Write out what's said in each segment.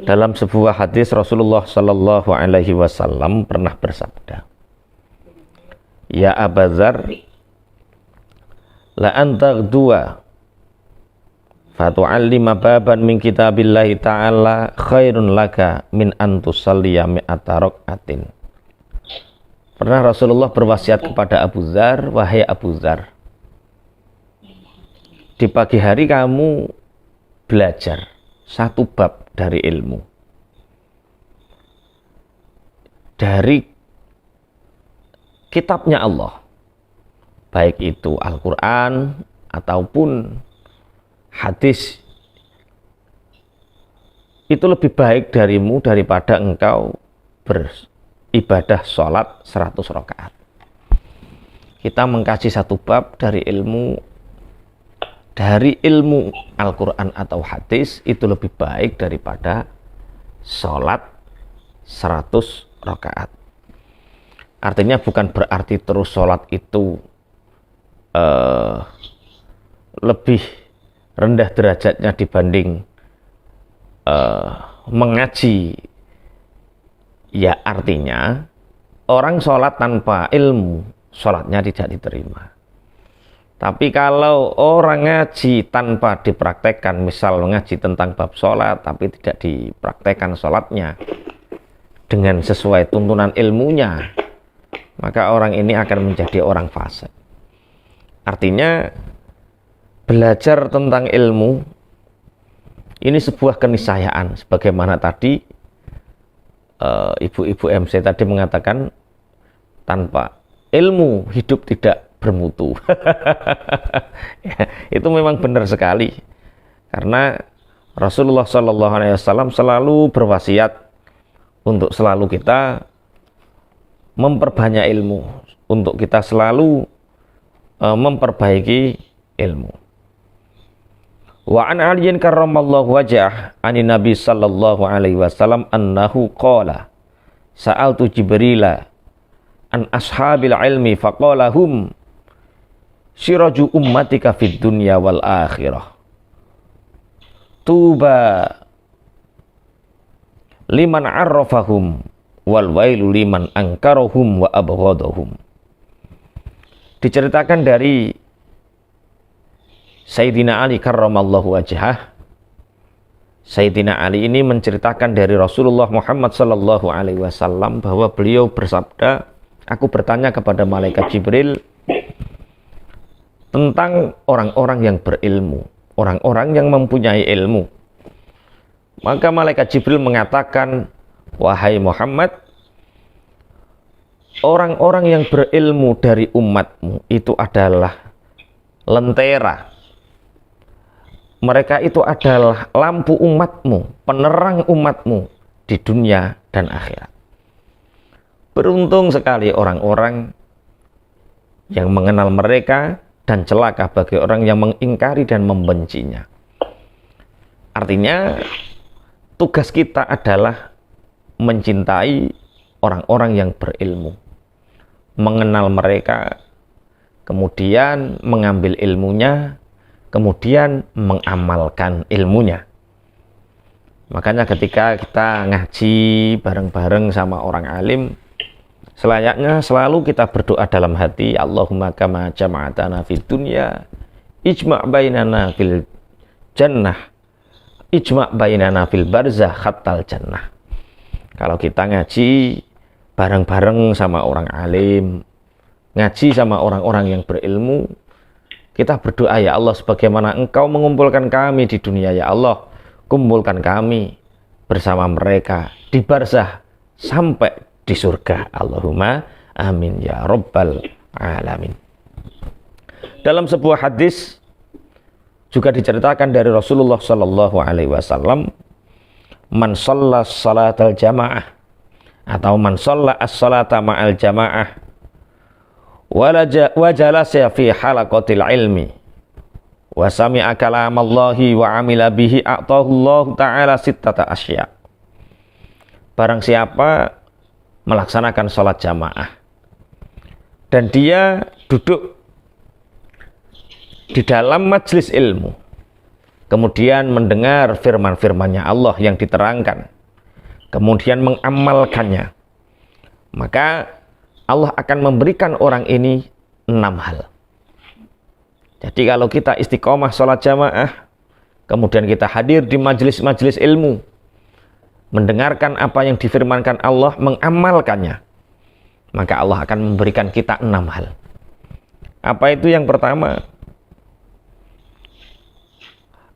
Dalam sebuah hadis Rasulullah Shallallahu Alaihi Wasallam pernah bersabda, Ya Aba Dzar, la antaghdua fatu'allima baban min kitabillahi ta'ala khairun laka min antusalliya mi'ata rak'atin. Pernah Rasulullah berwasiat kepada Abu Dzar, wahai Abu Dzar, di pagi hari kamu belajar satu bab dari ilmu, dari kitabnya Allah, baik itu Al-Quran ataupun hadis, itu lebih baik darimu daripada engkau beribadah sholat 100 rakaat. Kita mengkaji satu bab dari ilmu Al-Quran atau hadis, itu lebih baik daripada sholat 100 rakaat. Artinya bukan berarti terus sholat itu lebih rendah derajatnya dibanding mengaji. Ya, artinya orang sholat tanpa ilmu, sholatnya tidak diterima. Tapi kalau orang ngaji tanpa dipraktekkan, misal ngaji tentang bab sholat tapi tidak dipraktekkan sholatnya dengan sesuai tuntunan ilmunya, maka orang ini akan menjadi orang fasik. Artinya belajar tentang ilmu ini sebuah keniscayaan, sebagaimana tadi ibu-ibu MC tadi mengatakan, tanpa ilmu hidup tidak bermutu. Ya, itu memang benar sekali, karena Rasulullah SAW selalu berwasiat untuk selalu kita memperbanyak ilmu, untuk kita selalu memperbaiki ilmu. Wa an aliyin karramallahu wajhah anin nabi sallallahu alaihi wasallam annahu qala sa'altu jibrila an ashabil ilmi faqala hum siraju ummatika fid dunya wal akhirah tuba liman arrafahum wal wailu liman angkarahum wa abghadahum. Diceritakan dari Sayyidina Ali karramallahu wajhah. Sayyidina Ali ini menceritakan dari Rasulullah Muhammad sallallahu alaihi wasallam bahwa beliau bersabda, aku bertanya kepada malaikat Jibril tentang orang-orang yang berilmu, orang-orang yang mempunyai ilmu. Maka malaikat Jibril mengatakan, wahai Muhammad, orang-orang yang berilmu dari umatmu itu adalah lentera. Mereka itu adalah lampu umatmu, penerang umatmu di dunia dan akhirat. Beruntung sekali orang-orang yang mengenal mereka, dan celaka bagi orang yang mengingkari dan membencinya. Artinya tugas kita adalah mencintai orang-orang yang berilmu, mengenal mereka, kemudian mengambil ilmunya, kemudian mengamalkan ilmunya. Makanya ketika kita ngaji bareng-bareng sama orang alim, selayaknya selalu kita berdoa dalam hati, Allahumma kama jama'atana fid dunya ijma' bainana fil jannah ijma' bainana fil barzakh hattal jannah. Kalau kita ngaji bareng-bareng sama orang alim, ngaji sama orang-orang yang berilmu, kita berdoa, ya Allah, sebagaimana Engkau mengumpulkan kami di dunia, ya Allah, kumpulkan kami bersama mereka di barzakh sampai di surga. Allahumma amin ya rabbal alamin. Dalam sebuah hadis juga diceritakan dari Rasulullah sallallahu alaihi wasallam, man shalla salatal jamaah atau man shalla as-salata ma'al jamaah wa jalasa fi halaqatil ilmi wa sami'a kalamallahi wa amila bihi a'tahu Allah ta'ala sittata asya. Barang siapa melaksanakan sholat jamaah dan dia duduk di dalam majelis ilmu, kemudian mendengar firman-firmannya Allah yang diterangkan, kemudian mengamalkannya, maka Allah akan memberikan orang ini 6 hal. Jadi kalau kita istiqomah sholat jamaah, kemudian kita hadir di majelis-majelis ilmu, mendengarkan apa yang difirmankan Allah, mengamalkannya, maka Allah akan memberikan kita 6 hal. Apa itu? Yang pertama,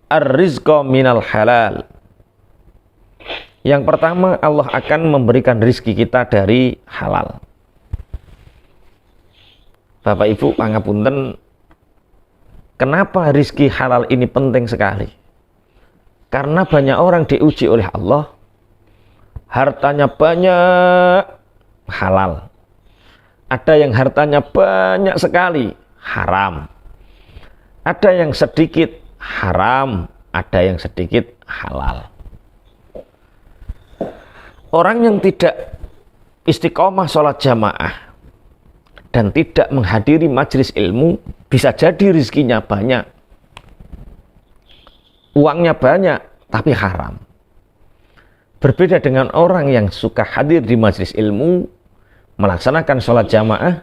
ar-rizqa minal halal. Yang pertama, Allah akan memberikan rizki kita dari halal. Bapak Ibu pangapunten, kenapa rizki halal ini penting sekali? Karena banyak orang diuji oleh Allah, hartanya banyak, halal. Ada yang hartanya banyak sekali, haram. Ada yang sedikit, haram. Ada yang sedikit, halal. Orang yang tidak istiqomah sholat jamaah dan tidak menghadiri majelis ilmu, bisa jadi rizkinya banyak, uangnya banyak, tapi haram. Berbeda dengan orang yang suka hadir di majelis ilmu, melaksanakan sholat jamaah,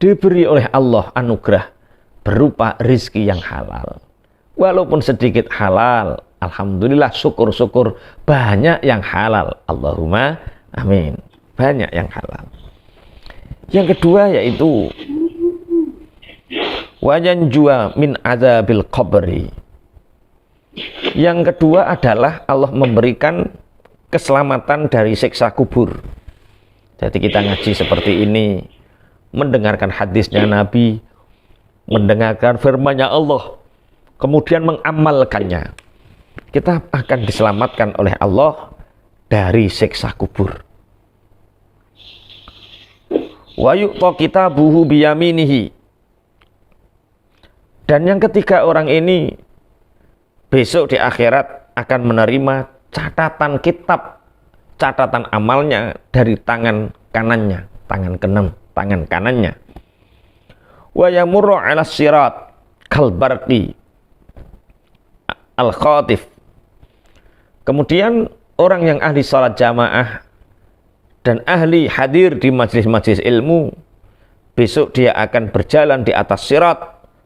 diberi oleh Allah anugerah berupa rizki yang halal. Walaupun sedikit halal, alhamdulillah, syukur-syukur, banyak yang halal. Allahumma amin. Banyak yang halal. Yang kedua yaitu wayanjua min adzabil qabri. Yang kedua adalah Allah memberikan keselamatan dari siksa kubur. Jadi kita ngaji seperti ini, mendengarkan hadisnya Nabi, mendengarkan firman-Nya Allah, kemudian mengamalkannya, kita akan diselamatkan oleh Allah dari siksa kubur. Wa yu'ta kitabuhu biyaminihi. Dan yang ketiga, orang ini besok di akhirat akan menerima catatan kitab, catatan amalnya dari tangan kanannya, tangan kanannya. Wa yamurru 'ala sirat kal barqi al khatif. Kemudian orang yang ahli salat jamaah dan ahli hadir di majelis-majelis ilmu, besok dia akan berjalan di atas sirat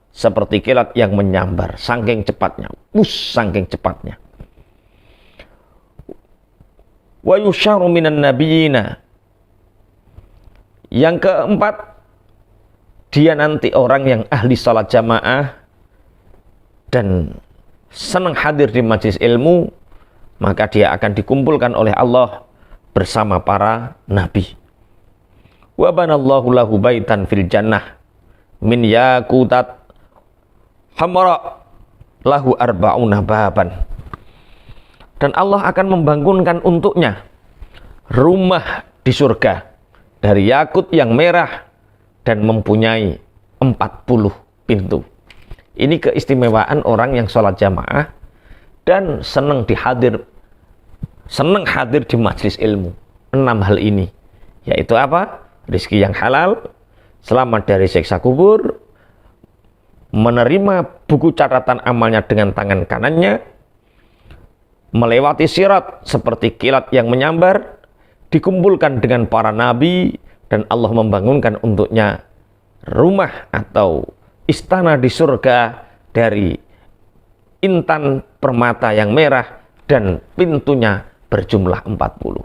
seperti kilat yang menyambar, saking cepatnya, saking cepatnya. Wa yusyaru minan nabiyina. Yang keempat, dia nanti orang yang ahli salat jamaah dan senang hadir di majelis ilmu, maka dia akan dikumpulkan oleh Allah bersama para nabi. Wa banallahu lahu baitan fil jannah min yaqutat hamra lahu arba'una baban. Dan Allah akan membangunkan untuknya rumah di surga dari yakut yang merah dan mempunyai 40 pintu. Ini keistimewaan orang yang sholat jamaah dan senang hadir di majelis ilmu. 6 hal ini, yaitu apa? Rizki yang halal, selamat dari siksa kubur, menerima buku catatan amalnya dengan tangan kanannya, melewati sirat seperti kilat yang menyambar, dikumpulkan dengan para nabi, dan Allah membangunkan untuknya rumah atau istana di surga dari intan permata yang merah dan pintunya berjumlah 40.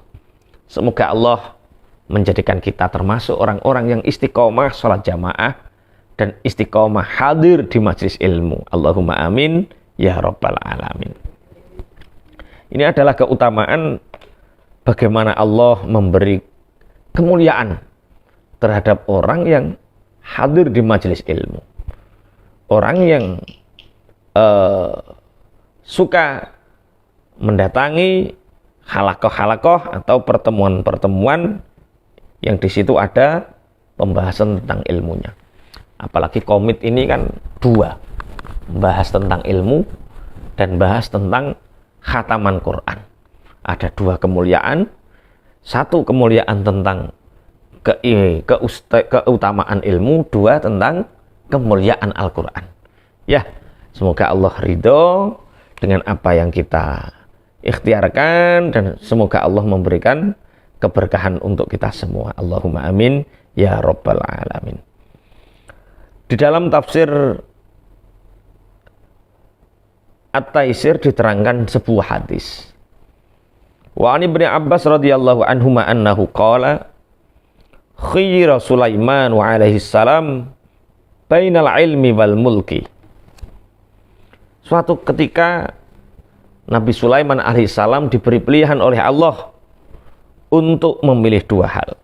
Semoga Allah menjadikan kita termasuk orang-orang yang istiqomah sholat jamaah dan istiqomah hadir di majelis ilmu. Allahumma amin ya rabbal alamin. Ini adalah keutamaan bagaimana Allah memberi kemuliaan terhadap orang yang hadir di majelis ilmu. Orang yang suka mendatangi halakoh-halakoh atau pertemuan-pertemuan yang di situ ada pembahasan tentang ilmunya. Apalagi komit ini kan 2, bahas tentang ilmu dan bahas tentang khataman Quran. Ada 2 kemuliaan. 1 kemuliaan tentang keutamaan ilmu, 2 tentang kemuliaan Al-Quran. Ya, semoga Allah ridho dengan apa yang kita ikhtiarkan, dan semoga Allah memberikan keberkahan untuk kita semua. Allahumma amin ya rabbal alamin. Di dalam tafsir At-Taisir diterangkan sebuah hadis. Wa an Ibnu Abbas radhiyallahu anhuma annahu qala khiyira Sulaiman wa alaihi salam bainal ilmi wal mulki. Suatu ketika Nabi Sulaiman alaihissalam diberi pilihan oleh Allah untuk memilih dua hal,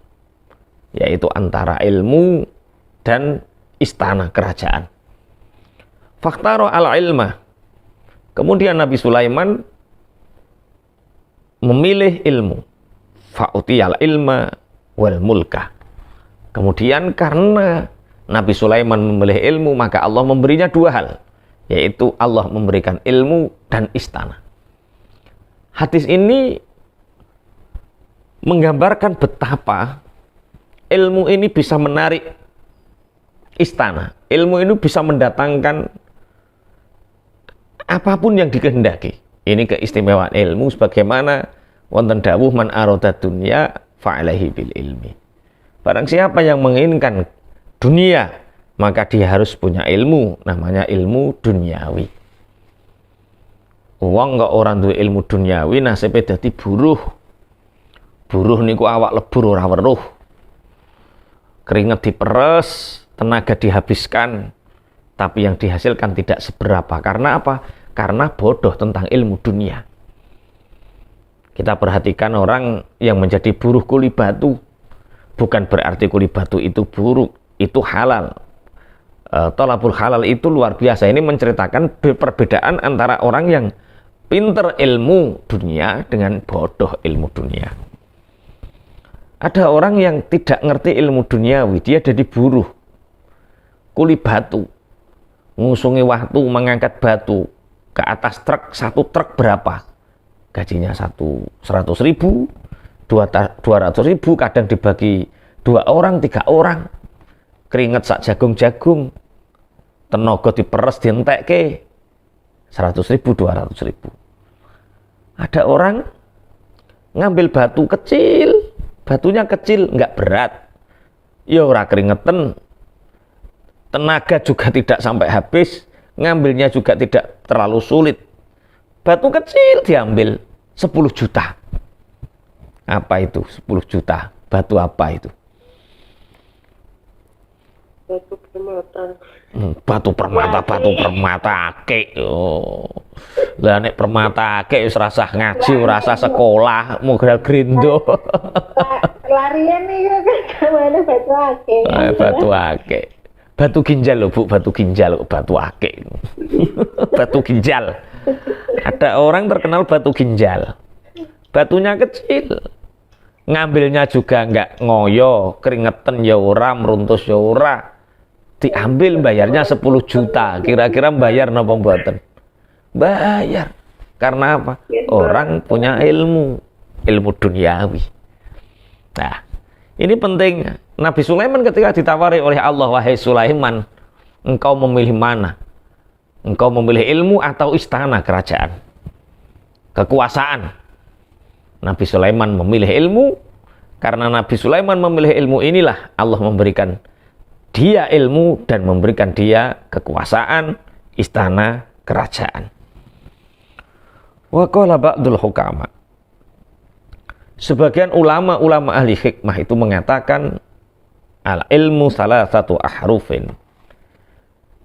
yaitu antara ilmu dan istana kerajaan. Fakhtaro al-ilma. Kemudian Nabi Sulaiman memilih ilmu. Fa'utiyal ilma wal mulka. Kemudian karena Nabi Sulaiman memilih ilmu, maka Allah memberinya dua hal, yaitu Allah memberikan ilmu dan istana. Hadis ini menggambarkan betapa ilmu ini bisa menarik istana. Ilmu ini bisa mendatangkan apapun yang dikehendaki. Ini keistimewaan ilmu, sebagaimana wonten dawuh man arada dunya fa'alaihi bil ilmi. Barang siapa yang menginginkan dunia, maka dia harus punya ilmu, namanya ilmu duniawi. Wong kok orang duwe ilmu duniawi nasibnya dadi buruh. Buruh niku awak lebur ora weruh. Keringat diperes, tenaga dihabiskan, tapi yang dihasilkan tidak seberapa. Karena apa? Karena bodoh tentang ilmu dunia. Kita perhatikan orang yang menjadi buruh kuli batu. Bukan berarti kuli batu itu buruk, itu halal. Thalabul halal itu luar biasa. Ini menceritakan perbedaan antara orang yang pinter ilmu dunia dengan bodoh ilmu dunia. Ada orang yang tidak ngerti ilmu duniawi, dia jadi buruh kuli batu, ngusungi waktu mengangkat batu ke atas truk. Satu truk berapa? Gajinya 100.000, 200.000, kadang dibagi 2 orang, 3 orang. Keringet sak jagung-jagung, tenaga diperes dientekke 100.000, 200.000. Ada orang ngambil batu kecil, batunya kecil, nggak berat, ya ora keringetan, tenaga juga tidak sampai habis, ngambilnya juga tidak terlalu sulit. Batu kecil diambil 10 juta. Apa itu 10 juta? Batu apa itu? Batu permata. Batu permata akik. Oh. Lah nek permata akik wis rasah ngaji, rasah sekolah, modal grindo. Larian nih kan mana batu akik. Batu akik. Batu ginjal loh Bu, batu ginjal, batu akik. Batu ginjal. Ada orang terkenal batu ginjal. Batunya kecil. Ngambilnya juga enggak ngoyo, keringetan ya ora, meruntus ya ora. Diambil, bayarnya 10 juta. Kira-kira bayar napa mboten? Bayar. Karena apa? Orang punya ilmu duniawi. Nah, ini penting. Nabi Sulaiman ketika ditawari oleh Allah, wahai Sulaiman, engkau memilih mana? Engkau memilih ilmu atau istana kerajaan? Kekuasaan. Nabi Sulaiman memilih ilmu. Karena Nabi Sulaiman memilih ilmu, inilah Allah memberikan dia ilmu dan memberikan dia kekuasaan, istana kerajaan. Wa qala ba'dul hukama. Sebagian ulama-ulama ahli hikmah itu mengatakan al ilmu salah satu ahrufin.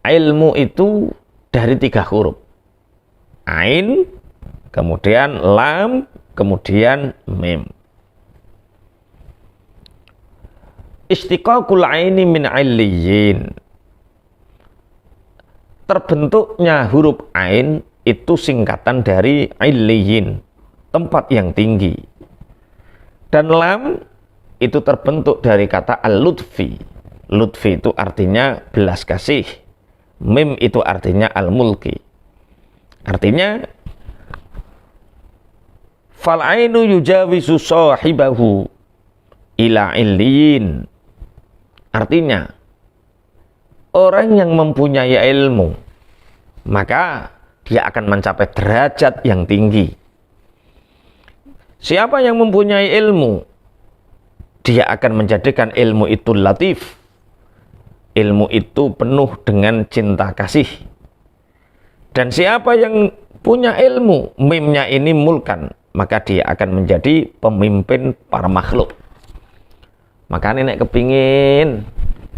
Ilmu itu dari 3 huruf. Ain, kemudian lam, kemudian mim. Istiqaqul aini min illiyin. Terbentuknya huruf ain itu singkatan dari illiyin, tempat yang tinggi. Dan lam itu terbentuk dari kata al-lutfi. Lutfi itu artinya belas kasih. Mim itu artinya al-mulki. Artinya fal ainu yujawizu sahibahu ila illiyin. Artinya orang yang mempunyai ilmu, maka dia akan mencapai derajat yang tinggi. Siapa yang mempunyai ilmu, dia akan menjadikan ilmu itu latif. Ilmu itu penuh dengan cinta kasih. Dan siapa yang punya ilmu, mimnya ini mulkan, maka dia akan menjadi pemimpin para makhluk. Makanya nek kepingin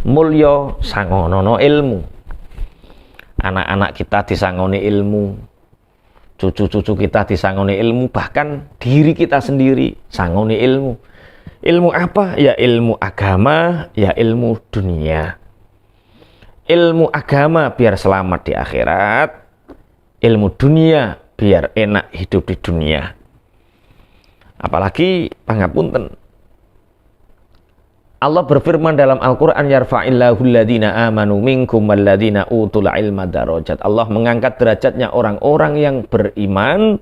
mulya sangono ilmu. Anak-anak kita disangoni ilmu, cucu-cucu kita disangoni ilmu, bahkan diri kita sendiri sangoni ilmu. Ilmu apa? Ya ilmu agama, ya ilmu dunia. Ilmu agama biar selamat di akhirat, ilmu dunia biar enak hidup di dunia. Apalagi pangapunten, Allah berfirman dalam Al-Quran, yarfa'illahu alladhina amanu minkum walladhina utul ilma darajat. Allah mengangkat derajatnya orang-orang yang beriman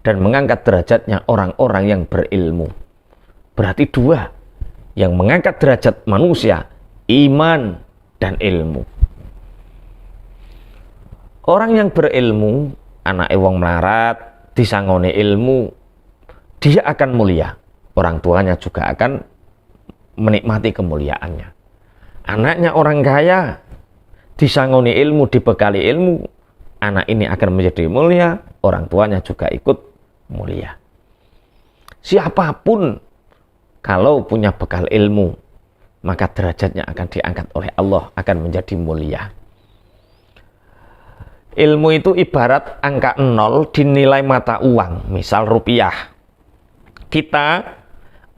dan mengangkat derajatnya orang-orang yang berilmu. Berarti dua yang mengangkat derajat manusia, iman dan ilmu. Orang yang berilmu, anak wong melarat, disangoni ilmu, dia akan mulia. Orang tuanya juga akan menikmati kemuliaannya. Anaknya orang kaya, disangoni ilmu, dibekali ilmu, anak ini akan menjadi mulia, orang tuanya juga ikut mulia. Siapapun kalau punya bekal ilmu, maka derajatnya akan diangkat oleh Allah, akan menjadi mulia. Ilmu itu ibarat angka 0 dinilai mata uang, misal rupiah. Kita,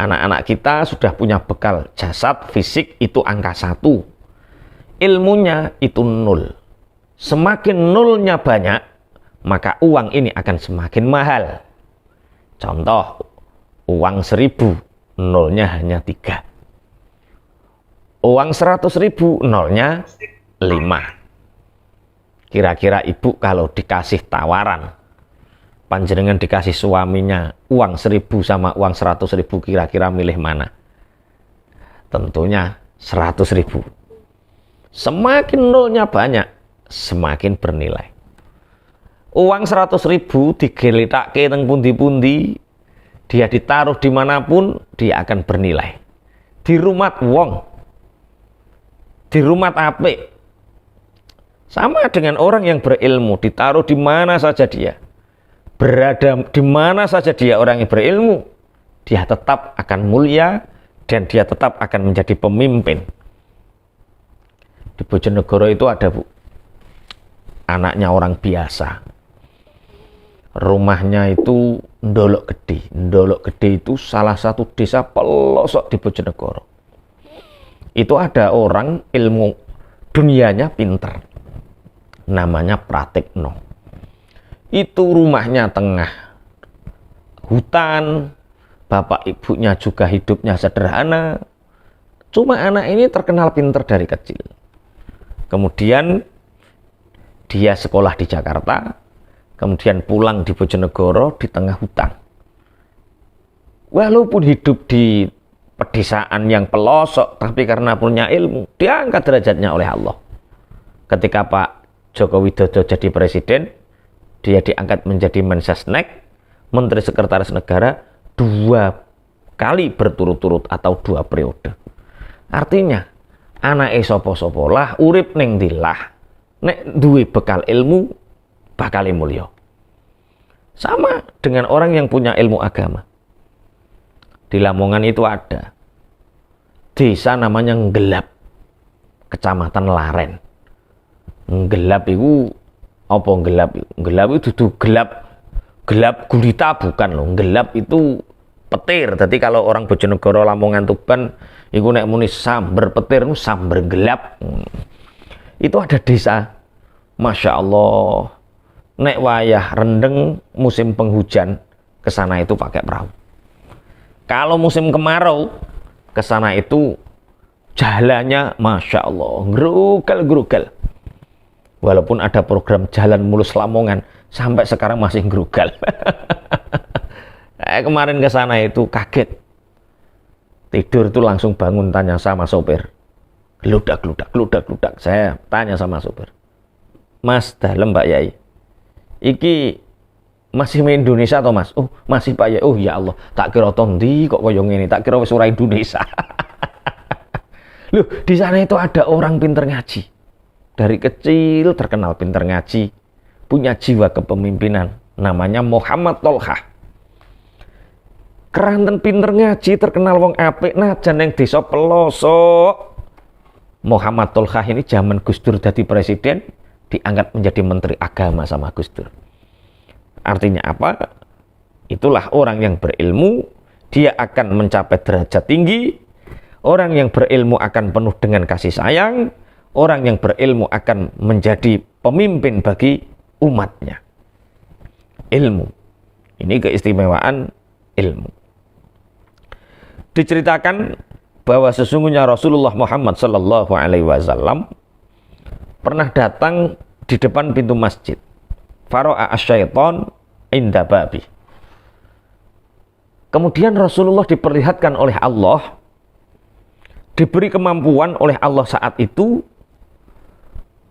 anak-anak kita sudah punya bekal jasad, fisik itu angka 1. Ilmunya itu 0. Semakin nolnya banyak, maka uang ini akan semakin mahal. Contoh, uang 1000, nolnya hanya 3. Uang 100.000, nolnya 5. Kira-kira ibu kalau dikasih tawaran, panjenengan dikasih suaminya uang 1000 sama uang 100.000, kira-kira milih mana? Tentunya 100.000. Semakin nolnya banyak, semakin bernilai. Uang 100.000 digelitake teng pundi-pundi, dia ditaruh dimanapun, dia akan bernilai. Di rumah wong, di rumah apik. Sama dengan orang yang berilmu, ditaruh di mana saja dia, berada di mana saja dia, orang yang berilmu, dia tetap akan mulia dan dia tetap akan menjadi pemimpin. Di Bojonegoro itu ada, Bu, anaknya orang biasa. Rumahnya itu Ndolok Gede. Ndolok Gede itu salah satu desa pelosok di Bojonegoro. Itu ada orang ilmu dunianya pinter, namanya Pratikno. Itu rumahnya tengah hutan, bapak ibunya juga hidupnya sederhana. Cuma anak ini terkenal pinter dari kecil. Kemudian dia sekolah di Jakarta, kemudian pulang di Bojonegoro di tengah hutan. Walaupun hidup di pedesaan yang pelosok, tapi karena punya ilmu, diangkat derajatnya oleh Allah. Ketika Pak Joko Widodo jadi presiden, dia diangkat menjadi Mensesnek, Menteri Sekretaris Negara, 2 kali berturut-turut atau 2 periode. Artinya, anake sapa-sapa lah urip ning dilah, nek duwe bekal ilmu bakal mulya. Sama dengan orang yang punya ilmu agama. Di Lamongan itu ada desa namanya Nggelap, Kecamatan Laren. Nggelap itu apa? Nggelap itu dudu gelap gulita, bukan loh. Nggelap itu petir. Jadi kalau orang Bojonegoro, Lamongan, Tuban iku nek muni samber petir itu samber gelap. Itu ada desa, Masya Allah, nek wayah rendeng musim penghujan ke sana itu pakai perahu. Kalau musim kemarau ke sana itu jalannya Masya Allah gerugal. Walaupun ada program jalan mulus Lamongan, sampai sekarang masih gerugal. Kemarin ke sana itu kaget. Tidur itu langsung bangun, tanya sama sopir. Gludak. Saya tanya sama sopir, Mas, dalem Mbak Yai, iki masih main Indonesia atau Mas? Oh, masih Pak ya. Oh ya Allah, tak kira tondi kok koyo ngene, tak kira wis ora Indonesia. Loh, di sana itu ada orang pinter ngaji. Dari kecil terkenal pinter ngaji, punya jiwa kepemimpinan, namanya Muhammad Tolhah. Keranten pinter ngaji, terkenal wong apik, najan yang desa pelosok. Muhammad Tolhah ini zaman Gus Dur jadi presiden, diangkat menjadi menteri agama sama Gus Dur. Artinya apa? Itulah orang yang berilmu, dia akan mencapai derajat tinggi. Orang yang berilmu akan penuh dengan kasih sayang. Orang yang berilmu akan menjadi pemimpin bagi umatnya. Ilmu. Ini keistimewaan ilmu. Diceritakan bahwa sesungguhnya Rasulullah Muhammad SAW pernah datang di depan pintu masjid. Fara'a asyaiton inda babi. Kemudian Rasulullah diperlihatkan oleh Allah, diberi kemampuan oleh Allah saat itu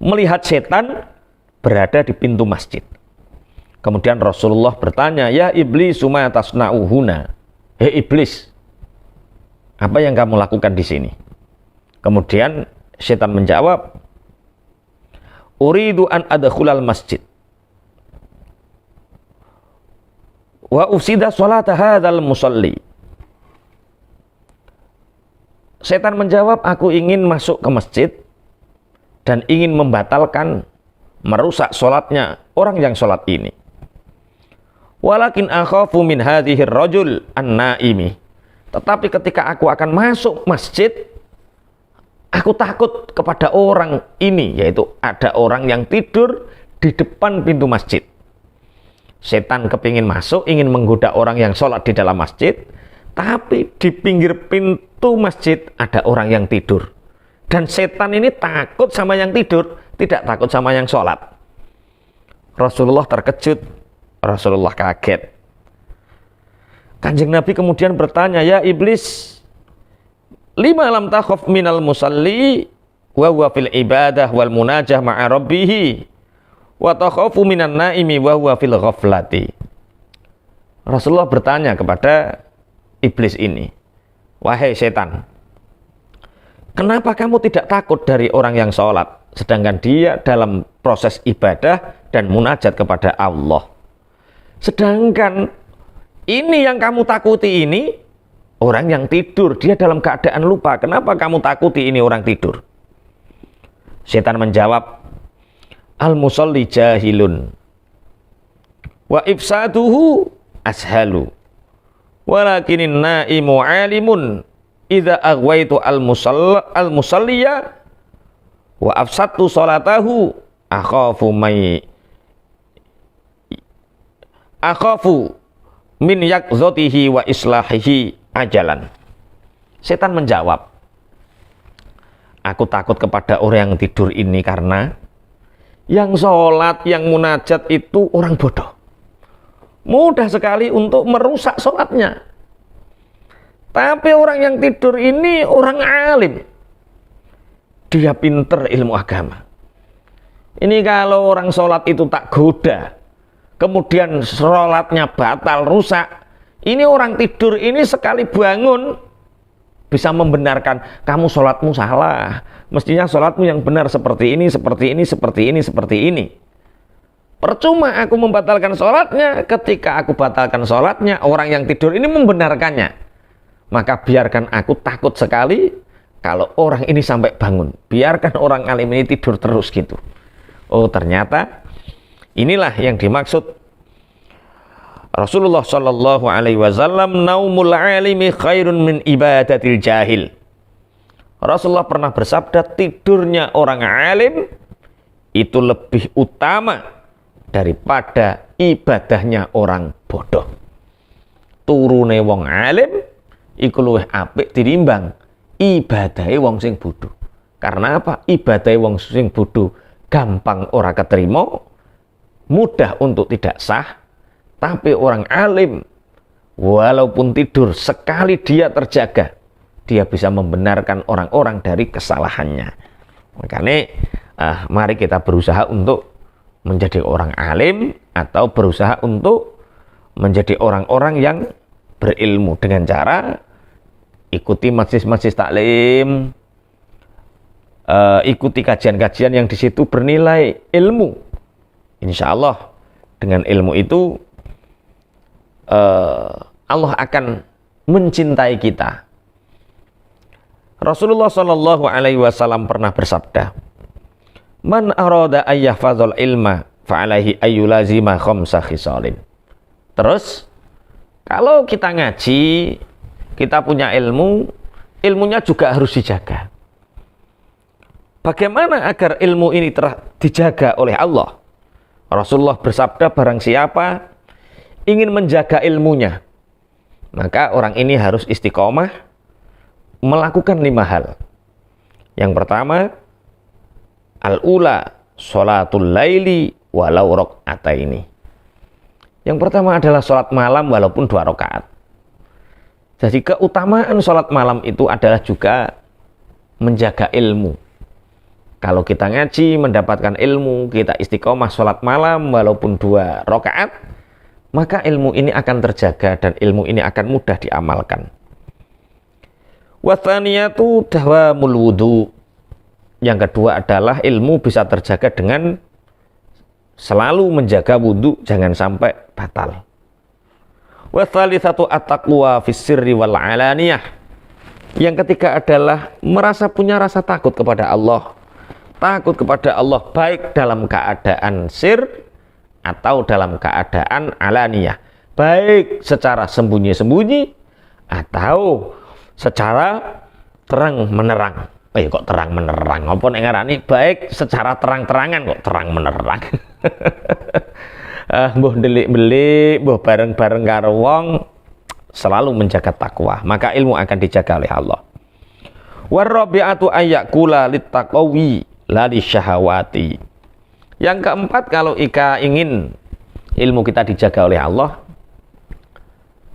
melihat setan berada di pintu masjid. Kemudian Rasulullah bertanya, "Ya iblis, suma tasna'uhuna?" Hei iblis, apa yang kamu lakukan di sini? Kemudian setan menjawab, "Uridu an adkhulal masjid wa ufsida sholata hadzal musalli." Setan menjawab, aku ingin masuk ke masjid dan ingin membatalkan, merusak sholatnya orang yang sholat ini. Walakin akhafu min hadhir rajul an-naimi. Tetapi ketika aku akan masuk masjid, aku takut kepada orang ini, yaitu ada orang yang tidur di depan pintu masjid. Setan kepingin masuk, ingin menggoda orang yang sholat di dalam masjid, tapi di pinggir pintu masjid ada orang yang tidur. Dan setan ini takut sama yang tidur, tidak takut sama yang sholat. Rasulullah terkejut, Rasulullah kaget. Kanjeng Nabi kemudian bertanya, "Ya iblis, lima lam takhaf minal musalli wa huwa fil ibadah wal munajah ma'a rabbih wa takhafu minan naimi wa huwa fil ghaflati." Rasulullah bertanya kepada iblis ini, "Wahai setan, kenapa kamu tidak takut dari orang yang sholat, sedangkan dia dalam proses ibadah dan munajat kepada Allah? Sedangkan ini yang kamu takuti ini, orang yang tidur, dia dalam keadaan lupa. Kenapa kamu takuti ini orang tidur?" Setan menjawab, "Al-musalli jahilun wa ifsaduhu ashalu walakinin naimu alimun idza aghwaitu al-musalliya wa afsattu salatahu akhafu min yakzotihi wa islahihi ajalan." Setan menjawab, aku takut kepada orang yang tidur ini karena yang sholat, yang munajat itu orang bodoh. Mudah sekali untuk merusak sholatnya. Tapi orang yang tidur ini orang alim. Dia pinter ilmu agama. Ini kalau orang sholat itu tak goda, kemudian sholatnya batal, rusak. Ini orang tidur ini sekali bangun bisa membenarkan, kamu sholatmu salah. Mestinya sholatmu yang benar seperti ini, seperti ini, seperti ini, seperti ini. Percuma aku membatalkan sholatnya. Ketika aku batalkan sholatnya, orang yang tidur ini membenarkannya. Maka biarkan aku takut sekali kalau orang ini sampai bangun. Biarkan orang alim ini tidur terus gitu. Oh ternyata inilah yang dimaksud Rasulullah Shallallahu Alaihi Wasallam, naumul alimi khairun min ibadatil jahil. Rasulullah pernah bersabda, tidurnya orang alim itu lebih utama daripada ibadahnya orang bodoh. Turune wong alim iku luwih apik tinimbang ibadahe wong sing bodoh. Karena apa? Ibadahe wong sing bodoh gampang ora keterima, mudah untuk tidak sah. Tapi orang alim walaupun tidur, sekali dia terjaga, dia bisa membenarkan orang-orang dari kesalahannya. Makanya mari kita berusaha untuk menjadi orang alim atau berusaha untuk menjadi orang-orang yang berilmu dengan cara ikuti majelis-majelis taklim, ikuti kajian-kajian yang di situ bernilai ilmu. Insya Allah dengan ilmu itu Allah akan mencintai kita. Rasulullah Shallallahu Alaihi Wasallam pernah bersabda, "Man arada ayyahfazul ilma, fa'alaihi ayyulazima khamsa khisalin." Terus, kalau kita ngaji, kita punya ilmu, ilmunya juga harus dijaga. Bagaimana agar ilmu ini dijaga oleh Allah? Rasulullah bersabda, barang siapa ingin menjaga ilmunya, maka orang ini harus istiqomah melakukan 5 hal. Yang pertama, al-ula sholatul laili walau rakaataini. Yang pertama adalah sholat malam walaupun 2 rakaat. Jadi keutamaan sholat malam itu adalah juga menjaga ilmu. Kalau kita ngaji, mendapatkan ilmu, kita istiqomah sholat malam walaupun 2 rakaat, maka ilmu ini akan terjaga dan ilmu ini akan mudah diamalkan. Wathaniyatu dawamul wudu. Yang kedua adalah ilmu bisa terjaga dengan selalu menjaga wudu, jangan sampai batal. Wathalitsatu at-taqwa fis sirri wal alaniyah. Yang ketiga adalah merasa punya rasa takut kepada Allah. Takut kepada Allah baik dalam keadaan sir atau dalam keadaan alaniyah. Baik secara sembunyi-sembunyi atau secara terang menerang. Kok terang menerang? Apa nek ngarani baik secara terang-terangan kok terang menerang. Mbuh delik-belik, mbuh bareng-bareng karo wong, selalu menjaga takwa, maka ilmu akan dijaga oleh Allah. Warabi'atu ayyakula littaqawi la lisyahawati. Yang keempat, kalau ingin ilmu kita dijaga oleh Allah,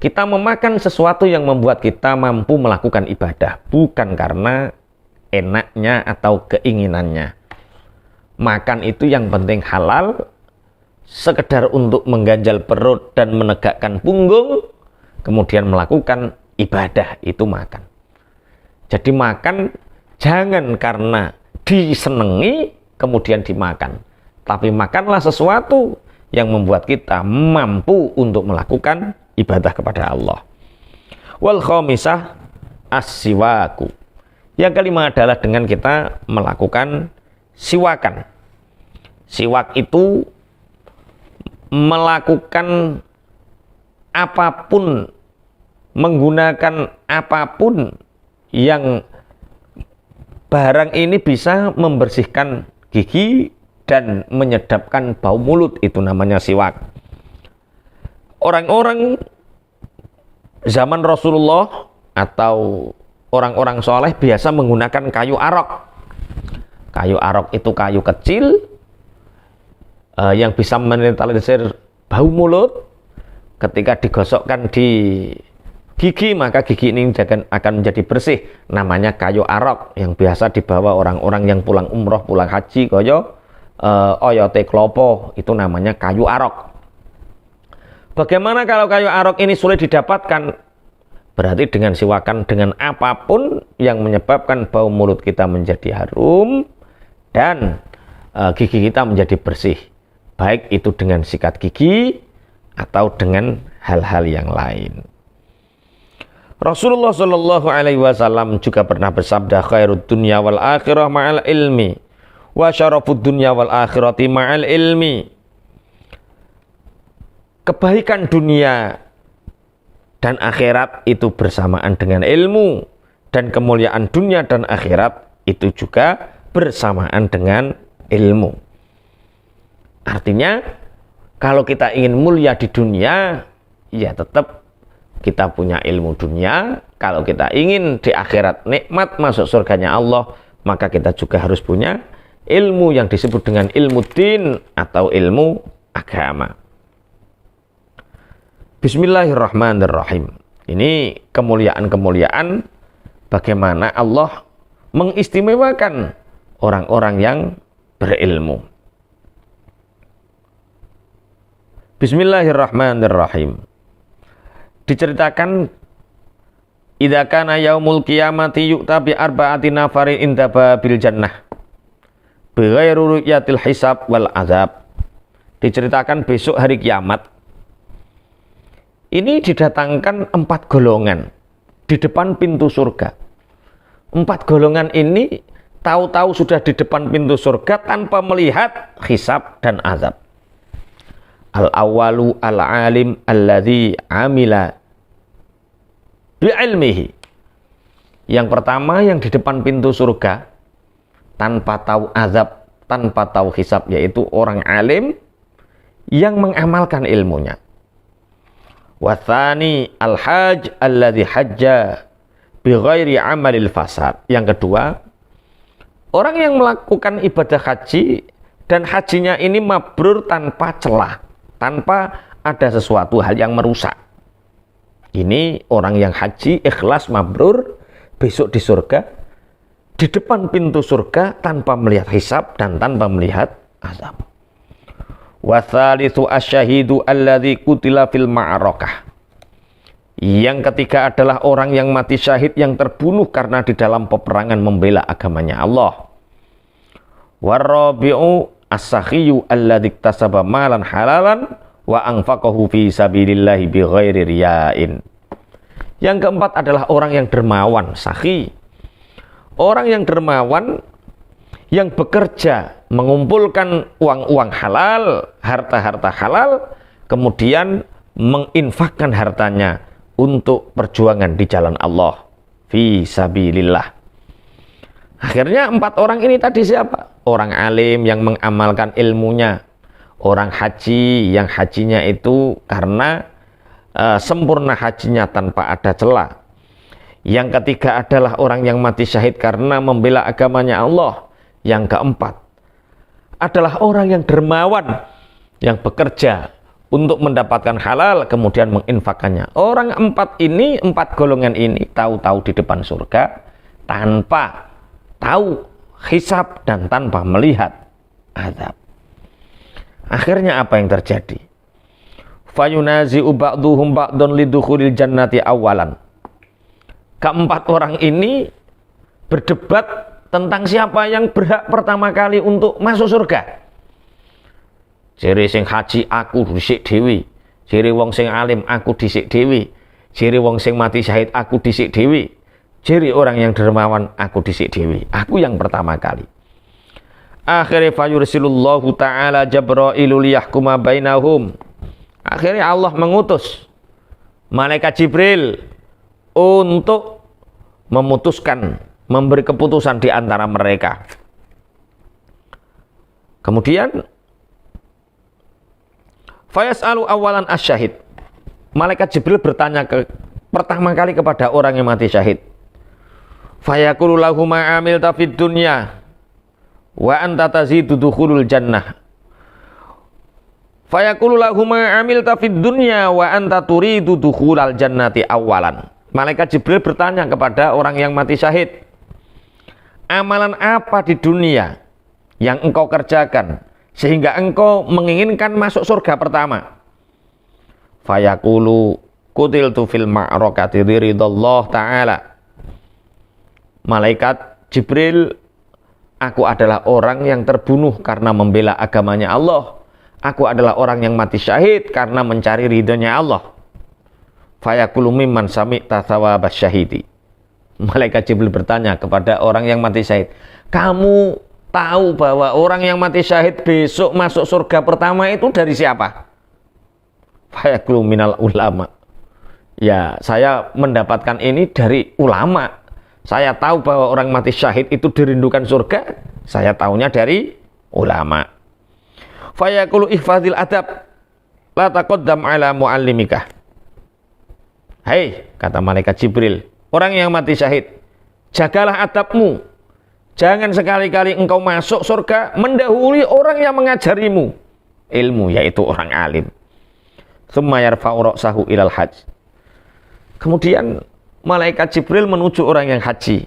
kita memakan sesuatu yang membuat kita mampu melakukan ibadah, bukan karena enaknya atau keinginannya. Makan itu yang penting halal, sekedar untuk mengganjal perut dan menegakkan punggung, kemudian melakukan ibadah, itu makan. Jadi makan jangan karena disenangi kemudian dimakan, tapi makanlah sesuatu yang membuat kita mampu untuk melakukan ibadah kepada Allah. Wal khamisah as-siwaku. Yang kelima adalah dengan kita melakukan siwakan. Siwak itu melakukan apapun, menggunakan apapun yang barang ini bisa membersihkan gigi dan menyedapkan bau mulut, itu namanya siwak. Orang-orang zaman Rasulullah atau orang-orang soleh biasa menggunakan kayu arok. Kayu arok itu kayu kecil yang bisa menetralisir bau mulut. Ketika digosokkan di gigi, maka gigi ini akan menjadi bersih. Namanya kayu arok, yang biasa dibawa orang-orang yang pulang umroh, pulang haji, oyote klopo, itu namanya kayu arok. Bagaimana kalau kayu arok ini sulit didapatkan? Berarti dengan siwakan, dengan apapun yang menyebabkan bau mulut kita menjadi harum dan gigi kita menjadi bersih, baik itu dengan sikat gigi atau dengan hal-hal yang lain. Rasulullah Shallallahu Alaihi Wasallam juga pernah bersabda, khairud dunya wal akhirah ma'al ilmi, wa syarafud dunya wal akhirati ma'al ilmi. Kebaikan dunia dan akhirat itu bersamaan dengan ilmu, dan kemuliaan dunia dan akhirat itu juga bersamaan dengan ilmu. Artinya, kalau kita ingin mulia di dunia, ya tetap kita punya ilmu dunia. Kalau kita ingin di akhirat nikmat masuk surganya Allah, maka kita juga harus punya ilmu yang disebut dengan ilmu din atau ilmu agama. Bismillahirrahmanirrahim. Ini kemuliaan-kemuliaan bagaimana Allah mengistimewakan orang-orang yang berilmu. Bismillahirrahmanirrahim. Diceritakan idza kana yaumul qiyamati yu'ta bi arba'ati nafarin inda babil jannah bighairi ru'yatil hisab wal azab. Diceritakan besok hari kiamat ini didatangkan 4 golongan di depan pintu surga. 4 golongan ini tahu-tahu sudah di depan pintu surga tanpa melihat hisab dan azab. Al-awwalu al-alim alladzi amila bi'ilmihi. Yang pertama yang di depan pintu surga tanpa tahu azab, tanpa tahu hisab, yaitu orang alim yang mengamalkan ilmunya. Wathani al-hajj alladzi hajja bighairi amalil fasad. Yang kedua, orang yang melakukan ibadah haji dan hajinya ini mabrur tanpa celah, tanpa ada sesuatu hal yang merusak. Ini orang yang haji ikhlas mabrur besok di surga, di depan pintu surga tanpa melihat hisab dan tanpa melihat azab. Wa tsalitsu asyahidu alladzi qutila fil ma'arakah. Yang ketiga adalah orang yang mati syahid yang terbunuh karena di dalam peperangan membela agamanya Allah. Warabi'u as-sakhiyu alladzi iktasaba malan halalan wa anfaqahu fi sabilillahi bighairi riya'in. Yang keempat adalah orang yang dermawan, sakhi. Orang yang dermawan yang bekerja mengumpulkan uang-uang halal, harta-harta halal, kemudian menginfakkan hartanya untuk perjuangan di jalan Allah fi sabilillah. Akhirnya 4 orang ini tadi siapa? Orang alim yang mengamalkan ilmunya, orang haji yang hajinya itu karena sempurna hajinya tanpa ada celah. Yang ketiga adalah orang yang mati syahid karena membela agamanya Allah. Yang keempat adalah orang yang dermawan yang bekerja untuk mendapatkan halal kemudian menginfakkannya. Orang 4 golongan ini tahu-tahu di depan surga tanpa tahu hisab dan tanpa melihat azab. Akhirnya apa yang terjadi? Fayunazi'u ba'duhum ba'dun lidukhulil jannati awalan. Keempat orang ini berdebat tentang siapa yang berhak pertama kali untuk masuk surga. Jere sing haji aku dhisik dhewe, jere wong sing alim aku dhisik dhewe, jere wong sing mati syahid aku dhisik dhewe, jere orang yang dermawan aku dhisik dhewe. Aku yang pertama kali. Akhirnya fayursilullahu ta'ala Jabrailu liyahkuma bainahum. Akhirnya Allah mengutus malaikat Jibril untuk memutuskan, memberi keputusan di antara mereka. Kemudian fayas'alu awalan asyahid. Malaikat Jibril bertanya pertama kali kepada orang yang mati syahid. Fayaqulu lahu ma amilta fid dunya wa anta tazidu dukhulul jannah. Fayaqulu lahu ma amilta fid dunya wa anta turidu dukhulal jannati awalan. Malaikat Jibril bertanya kepada orang yang mati syahid, amalan apa di dunia yang engkau kerjakan sehingga engkau menginginkan masuk surga pertama? Fayaqulu qutiltu fil ma'rakati ridallah ta'ala. Malaikat Jibril, aku adalah orang yang terbunuh karena membela agamanya Allah. Aku adalah orang yang mati syahid karena mencari ridhonya Allah. Fayaqulu mimman sami'ta thawabas syahidi. Malaikat Jibril bertanya kepada orang yang mati syahid, kamu tahu bahwa orang yang mati syahid besok masuk surga pertama itu dari siapa? Fayaqulu minal ulama. Ya, saya mendapatkan ini dari ulama. Saya tahu bahwa orang mati syahid itu dirindukan surga, saya tahunya dari ulama. Fayaqulu ihfazil adab la taqaddam ala muallimika. Hai, kata malaikat Jibril, orang yang mati syahid, jagalah adabmu. Jangan sekali-kali engkau masuk surga mendahului orang yang mengajarimu ilmu, yaitu orang alim. Tsumma yarfa'u ra'sahu ilal hajj. Kemudian malaikat Jibril menuju orang yang haji.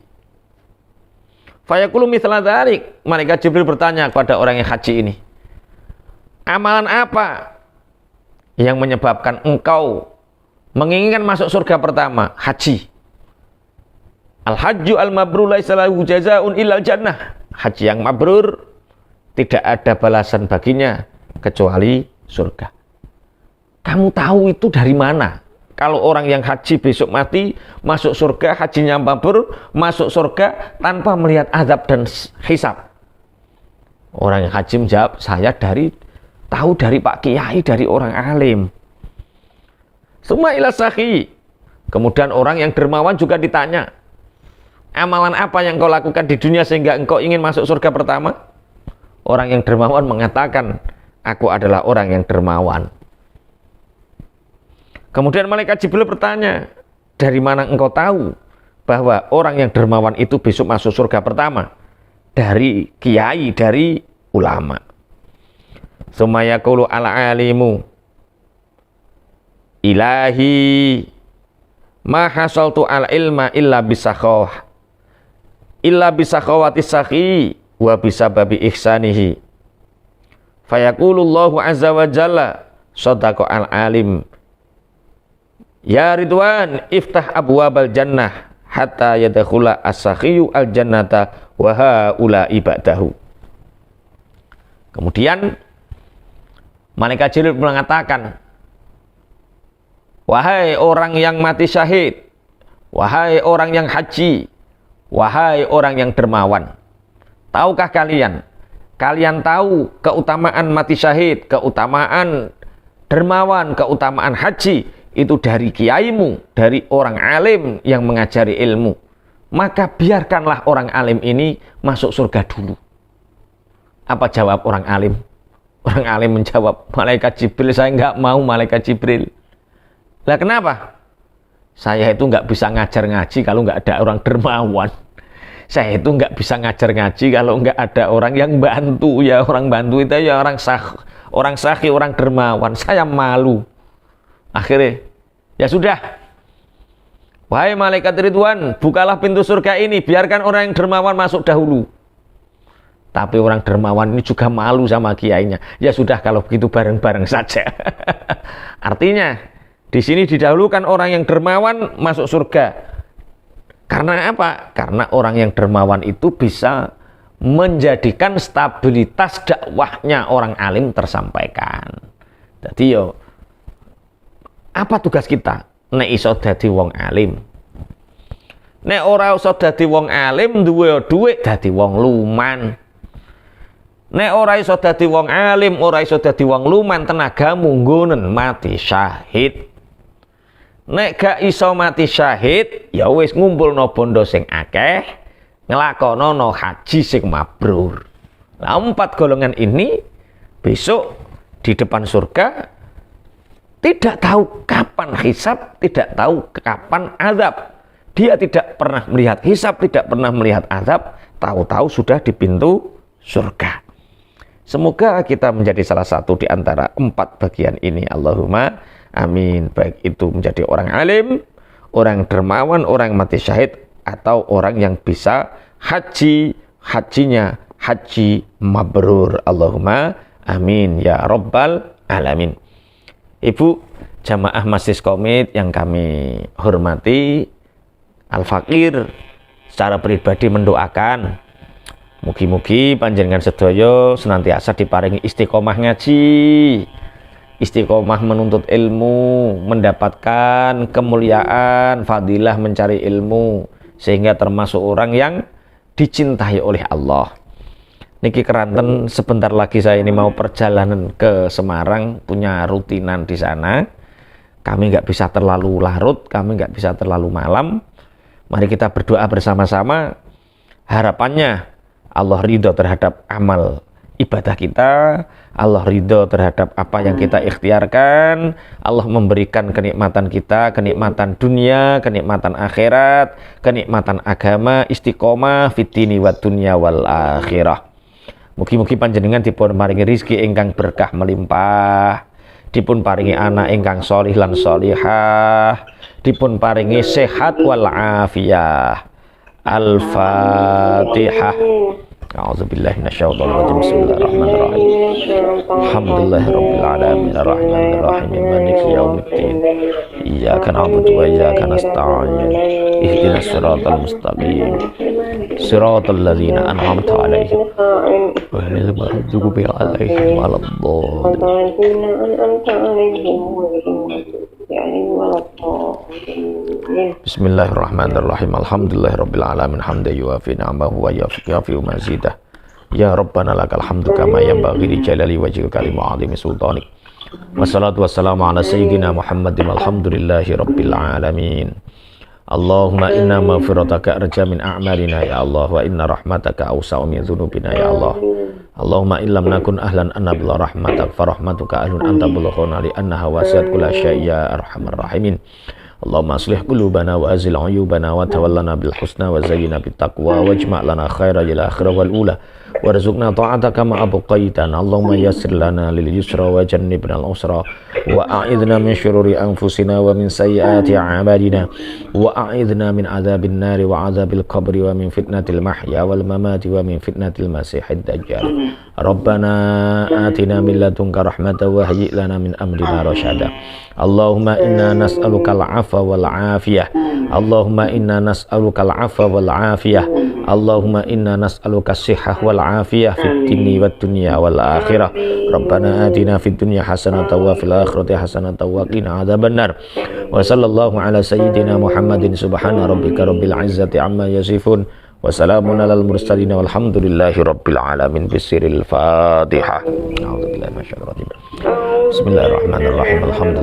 Fayaqulu mithla dzalik. Malaikat Jibril bertanya kepada orang yang haji ini, amalan apa yang menyebabkan engkau menginginkan masuk surga pertama? Haji. Al-hajju al-mabrur laisa lahu jazaa'un illal jannah. Haji yang mabrur tidak ada balasan baginya kecuali surga. Kamu tahu itu dari mana? Kalau orang yang haji besok mati, masuk surga, hajinya mabrur, masuk surga tanpa melihat azab dan hisab. Orang yang haji menjawab, saya tahu dari Pak Kiai, dari orang alim. Summa ila sakhi. Kemudian orang yang dermawan juga ditanya, amalan apa yang kau lakukan di dunia sehingga engkau ingin masuk surga pertama? Orang yang dermawan mengatakan, aku adalah orang yang dermawan. Kemudian malaikat Jibril bertanya, dari mana engkau tahu bahwa orang yang dermawan itu besok masuk surga pertama? Dari kiai, dari ulama. Sumaya qulu al-alimu, ilahi ma hasaltu al-ilma illa bisakhawati sakhi wa bisababi ihsanihi. Fayaqulullahu azza wa jalla, sadaqa al-alim. Ya Ridwan, iftah abwabal jannah hatta yadkhula as-sakhiyu al-jannata wa haula ibadahu. Kemudian malaikat Jibril mengatakan, wahai orang yang mati syahid, wahai orang yang haji, wahai orang yang dermawan, tahukah kalian tahu keutamaan mati syahid, keutamaan dermawan, keutamaan haji itu dari kiaimu, dari orang alim yang mengajari ilmu. Maka biarkanlah orang alim ini masuk surga dulu. Apa jawab orang alim? Orang alim menjawab, malaikat Jibril, saya nggak mau malaikat Jibril. Lah kenapa? Saya itu nggak bisa ngajar ngaji kalau nggak ada orang dermawan. Saya itu nggak bisa ngajar ngaji kalau nggak ada orang yang bantu. Ya orang bantu itu ya orang sakhi, orang dermawan. Saya malu. Akhirnya, ya sudah. Wahai malaikat Ridwan, bukalah pintu surga ini, biarkan orang yang dermawan masuk dahulu. Tapi orang dermawan ini juga malu sama kiainya. Ya sudah, kalau begitu bareng-bareng saja. Artinya, di sini didahulukan orang yang dermawan masuk surga. Karena apa? Karena orang yang dermawan itu bisa menjadikan stabilitas dakwahnya orang alim tersampaikan. Jadi yo, apa tugas kita? Nek iso dadi wong alim. Nek ora iso dadi wong alim, duwe dhuwit dadi wong luman. Nek ora iso dadi wong alim, ora iso dadi wong luman, tenagamu nggonen mati syahid. Nek gak iso mati syahid, ya wis ngumpulno bondo sing akeh, nglakonono haji sing mabrur. Lah 4 golongan ini besok di depan surga tidak tahu kapan hisab, tidak tahu kapan azab. Dia tidak pernah melihat hisab, tidak pernah melihat azab, tahu-tahu sudah di pintu surga. Semoga kita menjadi salah satu di antara 4 bagian ini. Allahumma amin. Baik itu menjadi orang alim, orang dermawan, orang mati syahid, atau orang yang bisa hajinya haji mabrur. Allahumma amin ya rabbal alamin. Ibu jamaah Masjid Komit yang kami hormati, Al-Fakir secara pribadi mendoakan mugi-mugi panjenengan sedaya senantiasa diparingi istiqomah ngaji, istiqomah menuntut ilmu, mendapatkan kemuliaan, fadilah mencari ilmu, sehingga termasuk orang yang dicintai oleh Allah. Niki keranten, sebentar lagi saya ini mau perjalanan ke Semarang, punya rutinan di sana. Kami nggak bisa terlalu larut, kami nggak bisa terlalu malam. Mari kita berdoa bersama-sama. Harapannya Allah ridho terhadap amal ibadah kita, Allah ridho terhadap apa yang kita ikhtiarkan, Allah memberikan kenikmatan kita, kenikmatan dunia, kenikmatan akhirat, kenikmatan agama, istiqomah fitini wa dunya wal akhirah. Mugi-mugi panjenengan dipun paringi rezeki ingkang berkah melimpah, dipun paringi anak ingkang sholih lan sholihah, dipun paringi sehat wal afiyah. Al-Fatihah. A'udzubillahi minasyaitonir rajim. Bismillahirrahmanirrahim. Alhamdulillahirabbil alamin arrahmanir rahim maliki yaumiddin. Iyyaka na'budu wa iyyaka nasta'in. Ihdinas siratal mustaqim. Siratal ladzina an'amta 'alaihim ghairil maghdubi 'alaihim waladdallin. Bismillahirrahmanirrahim. Alhamdulillahirabbil alamin hamdan yuwafi ni'amahu wa yafi'u mazidah. Ya Rabbana lakal hamdu kama yanbaghi li jalali wajhika li ma'azimi sultanik. Wassalatu wassalamu ala sayyidina Muhammadin walhamdulillahi rabbil alamin. Allahumma inna maghfirataka arja min a'malina ya Allah wa inna rahmataka awsa'u min dhunubina ya Allah. Allahumma illam nakun ahlan an nabla rahmatak fa rahmatuka ahlun anta bulughuna li annaha wasi'at kulla syai'in ya arhamar rahimin. Allahumma aslih qulubana wa azil uyubana wa tawallana bil husna wa zayyina bit taqwa wajma' lana khairal akhirah wal ula warzuqna ta'ataka ma abqaitana. Allahumma yassir lana lil yusra wa jannibna al usra wa a'idna min syururi anfusina wa min sayyiati a'malina wa a'idna min adzabin nari wa adzabil qabri wa min fitnatil mahya wal mamati wa min fitnatil masiihid dajjal. Rabbana atina min ladunka rahmatan wa hayyi' lana min amrina rasyada. Allahumma inna nas'aluka al-'afwa wal 'afiyah. Allahumma inna nas'aluka al-'afwa wal 'afiyah. Allahumma inna nas'aluka as-sihhah wal 'afiyah fid dini wad dunya wal akhirah. Rabbana atina fid dunya hasanatan wa fil akhirati hasanatan wa qina adzabannar. Wa sallallahu ala sayyidina Muhammadin subhana rabbika rabbil 'izzati amma yasifun. Wa salamun alal mursalin walhamdulillahi rabbil alamin. Bisiril Fatihah. A'udzubillahi minasyaitonir rajim. Bismillahirrahmanirrahim. Alhamdulillah.